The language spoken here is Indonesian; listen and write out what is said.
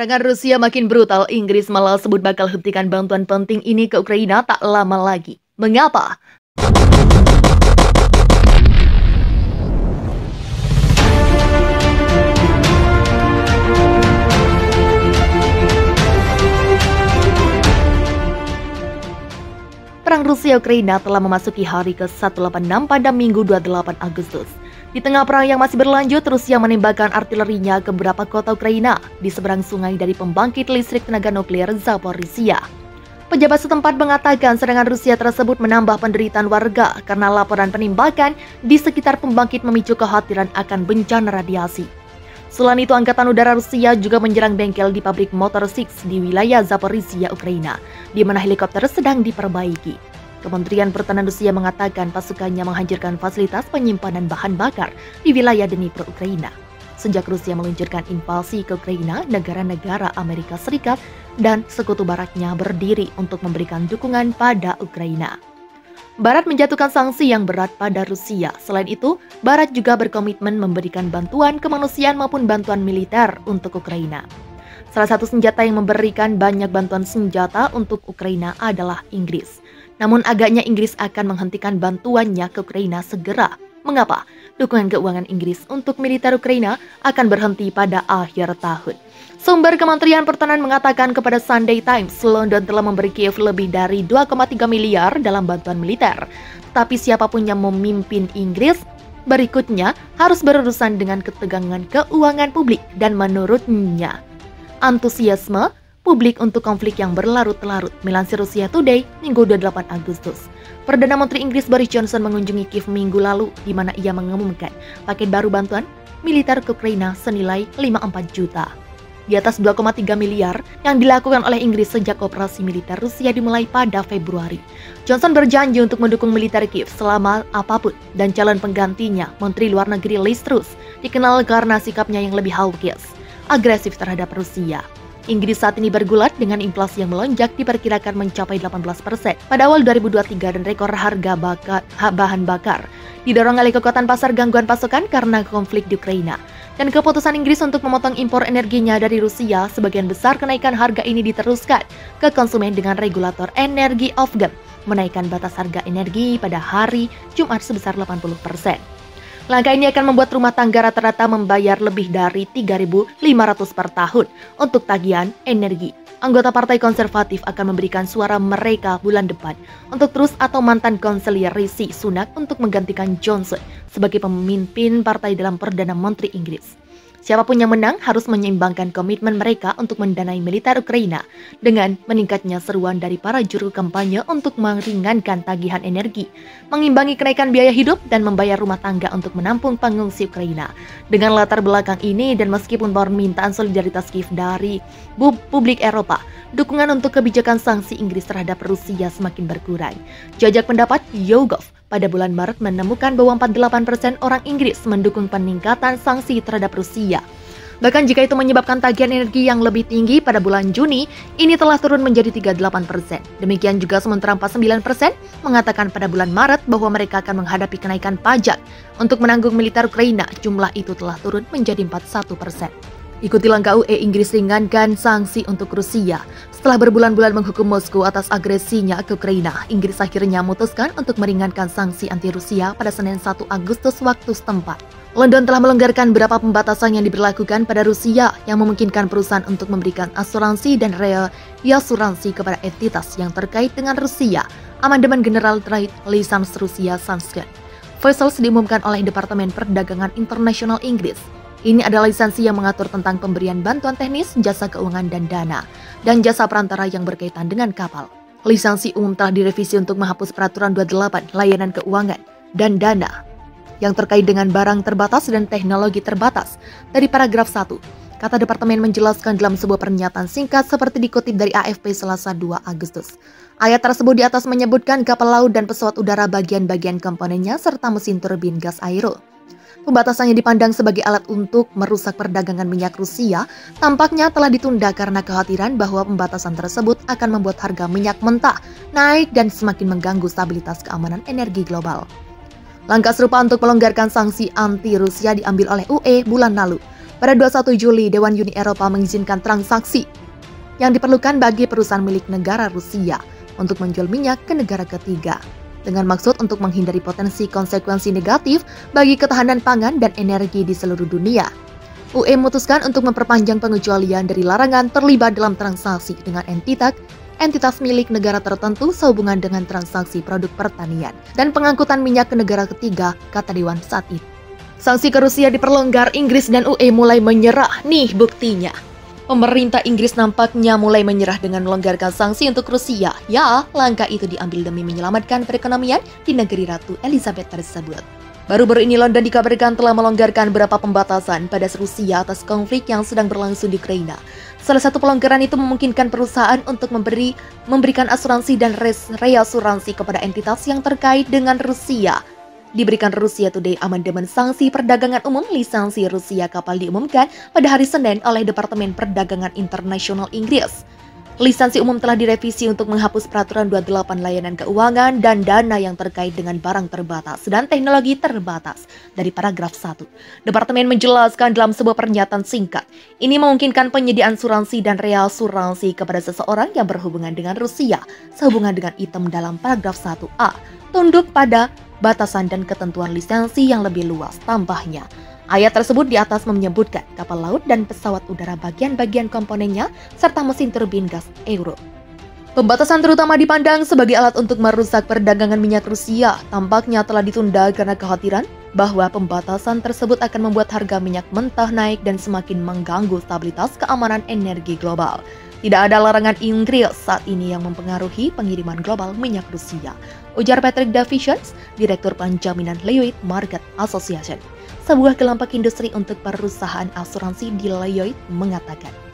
Serangan Rusia makin brutal, Inggris malah sebut bakal hentikan bantuan penting ini ke Ukraina tak lama lagi. Mengapa? Perang Rusia-Ukraina telah memasuki hari ke-186 pada Minggu 28 Agustus. Di tengah perang yang masih berlanjut, Rusia menembakkan artilerinya ke beberapa kota Ukraina di seberang sungai dari pembangkit listrik tenaga nuklir Zaporizhia. Pejabat setempat mengatakan serangan Rusia tersebut menambah penderitaan warga karena laporan penembakan di sekitar pembangkit memicu kekhawatiran akan bencana radiasi. Selain itu, Angkatan Udara Rusia juga menyerang bengkel di pabrik motor Six di wilayah Zaporizhia, Ukraina, di mana helikopter sedang diperbaiki. Kementerian Pertahanan Rusia mengatakan pasukannya menghancurkan fasilitas penyimpanan bahan bakar di wilayah Dnipro, Ukraina. Sejak Rusia meluncurkan invasi ke Ukraina, negara-negara Amerika Serikat dan sekutu baratnya berdiri untuk memberikan dukungan pada Ukraina. Barat menjatuhkan sanksi yang berat pada Rusia. Selain itu, Barat juga berkomitmen memberikan bantuan kemanusiaan maupun bantuan militer untuk Ukraina. Salah satu senjata yang memberikan banyak bantuan senjata untuk Ukraina adalah Inggris. Namun agaknya Inggris akan menghentikan bantuannya ke Ukraina segera. Mengapa? Dukungan keuangan Inggris untuk militer Ukraina akan berhenti pada akhir tahun. Sumber Kementerian Pertahanan mengatakan kepada Sunday Times, London telah memberi Kiev lebih dari 2,3 miliar dalam bantuan militer. Tapi siapapun yang memimpin Inggris berikutnya harus berurusan dengan ketegangan keuangan publik dan menurutnya antusiasme publik untuk konflik yang berlarut-larut. Melansir Russia Today, Minggu 28 Agustus. Perdana Menteri Inggris Boris Johnson mengunjungi Kiev minggu lalu, di mana ia mengumumkan paket baru bantuan militer ke Ukraina senilai 54 juta. Di atas 2,3 miliar yang dilakukan oleh Inggris sejak operasi militer Rusia dimulai pada Februari. Johnson berjanji untuk mendukung militer Kiev selama apapun, dan calon penggantinya, Menteri Luar Negeri Liz Truss, dikenal karena sikapnya yang lebih hawkish, agresif terhadap Rusia. Inggris saat ini bergulat dengan inflasi yang melonjak diperkirakan mencapai 18% pada awal 2023 dan rekor harga bahan bakar didorong oleh kekuatan pasar gangguan pasokan karena konflik di Ukraina. Dan keputusan Inggris untuk memotong impor energinya dari Rusia, sebagian besar kenaikan harga ini diteruskan ke konsumen dengan regulator energi Afgan menaikkan batas harga energi pada hari Jumat sebesar 80%. Langkah ini akan membuat rumah tangga rata-rata membayar lebih dari 3.500 per tahun untuk tagihan energi. Anggota Partai Konservatif akan memberikan suara mereka bulan depan untuk Truss atau mantan konselir Rishi Sunak untuk menggantikan Johnson sebagai pemimpin partai dalam Perdana Menteri Inggris. Siapapun yang menang harus menyeimbangkan komitmen mereka untuk mendanai militer Ukraina dengan meningkatnya seruan dari para juru kampanye untuk meringankan tagihan energi, mengimbangi kenaikan biaya hidup, dan membayar rumah tangga untuk menampung pengungsi Ukraina. Dengan latar belakang ini dan meskipun permintaan solidaritas Kiev dari publik Eropa, dukungan untuk kebijakan sanksi Inggris terhadap Rusia semakin berkurang. Jajak pendapat YouGov pada bulan Maret menemukan bahwa 48% orang Inggris mendukung peningkatan sanksi terhadap Rusia. Bahkan jika itu menyebabkan tagihan energi yang lebih tinggi pada bulan Juni, ini telah turun menjadi 38%. Demikian juga sementara 49% mengatakan pada bulan Maret bahwa mereka akan menghadapi kenaikan pajak untuk menanggung militer Ukraina. Jumlah itu telah turun menjadi 41%. Ikuti langkah UE, Inggris ringankan sanksi untuk Rusia. Setelah berbulan-bulan menghukum Moskow atas agresinya ke Ukraina, Inggris akhirnya memutuskan untuk meringankan sanksi anti-Rusia pada Senin 1 Agustus waktu setempat. London telah melonggarkan beberapa pembatasan yang diberlakukan pada Rusia yang memungkinkan perusahaan untuk memberikan asuransi dan reasuransi kepada entitas yang terkait dengan Rusia. Amandemen General Trade License Rusia Sanction Vessels diumumkan oleh Departemen Perdagangan Internasional Inggris. Ini adalah lisensi yang mengatur tentang pemberian bantuan teknis, jasa keuangan dan dana, dan jasa perantara yang berkaitan dengan kapal. Lisensi umum telah direvisi untuk menghapus Peraturan 28 Layanan Keuangan dan Dana yang terkait dengan barang terbatas dan teknologi terbatas dari paragraf 1. Kata Departemen menjelaskan dalam sebuah pernyataan singkat seperti dikutip dari AFP Selasa 2 Agustus. Ayat tersebut di atas menyebutkan kapal laut dan pesawat udara bagian-bagian komponennya serta mesin turbin gas aero. Pembatasannya dipandang sebagai alat untuk merusak perdagangan minyak Rusia, tampaknya telah ditunda karena kekhawatiran bahwa pembatasan tersebut akan membuat harga minyak mentah naik dan semakin mengganggu stabilitas keamanan energi global. Langkah serupa untuk melonggarkan sanksi anti-Rusia diambil oleh UE bulan lalu. Pada 21 Juli, Dewan Uni Eropa mengizinkan transaksi yang diperlukan bagi perusahaan milik negara Rusia untuk menjual minyak ke negara ketiga, dengan maksud untuk menghindari potensi konsekuensi negatif bagi ketahanan pangan dan energi di seluruh dunia. UE memutuskan untuk memperpanjang pengecualian dari larangan terlibat dalam transaksi dengan entitas milik negara tertentu sehubungan dengan transaksi produk pertanian dan pengangkutan minyak ke negara ketiga, kata Dewan saat itu. Sanksi ke Rusia diperlonggar, Inggris dan UE mulai menyerah. Nih buktinya. Pemerintah Inggris nampaknya mulai menyerah dengan melonggarkan sanksi untuk Rusia. Ya, langkah itu diambil demi menyelamatkan perekonomian di negeri Ratu Elizabeth tersebut. Baru-baru ini London dikabarkan telah melonggarkan beberapa pembatasan pada Rusia atas konflik yang sedang berlangsung di Ukraina. Salah satu pelonggaran itu memungkinkan perusahaan untuk memberikan asuransi dan reasuransi kepada entitas yang terkait dengan Rusia. Diberikan Rusia Today amandemen sanksi perdagangan umum lisensi Rusia kapal diumumkan pada hari Senin oleh Departemen Perdagangan Internasional Inggris. Lisensi umum telah direvisi untuk menghapus peraturan 28 layanan keuangan dan dana yang terkait dengan barang terbatas dan teknologi terbatas dari paragraf 1. Departemen menjelaskan dalam sebuah pernyataan singkat, ini memungkinkan penyediaan asuransi dan reasuransi kepada seseorang yang berhubungan dengan Rusia sehubungan dengan item dalam paragraf 1A, tunduk pada batasan dan ketentuan lisensi yang lebih luas, tambahnya. Ayat tersebut di atas menyebutkan kapal laut dan pesawat udara bagian-bagian komponennya, serta mesin turbin gas Euro. Pembatasan terutama dipandang sebagai alat untuk merusak perdagangan minyak Rusia, tampaknya telah ditunda karena kekhawatiran bahwa pembatasan tersebut akan membuat harga minyak mentah naik dan semakin mengganggu stabilitas keamanan energi global. Tidak ada larangan Inggris saat ini yang mempengaruhi pengiriman global minyak Rusia, ujar Patrick Davison, Direktur Penjaminan Lloyd Market Association. Sebuah kelompok industri untuk perusahaan asuransi di Lloyd mengatakan.